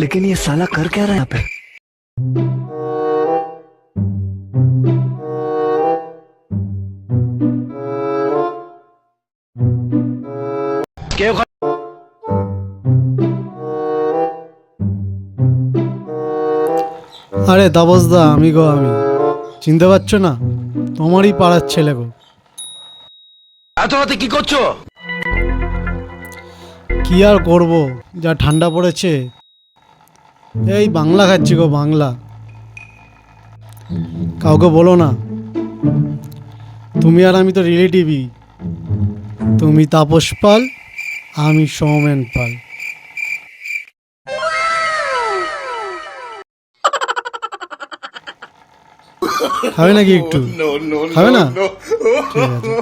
लेकिन ये साला कर क्या रहा है यहाँ पे? আরে তাপসদা, আমি চিনতে পারছো না? তোমারই পাড়ার ছেলে গো। এত রাতে কি করছো? কি আর করব, যা ঠান্ডা পড়েছে, এই বাংলা খাচ্ছি গো, বাংলা। কাউকে বলো না, তুমি আর আমি তো রিলেটিভই। তুমি তাপস পাল, আমি সৌমেন পাল। খাবে নাকি একটু? খাবে না? ঠিক আছে।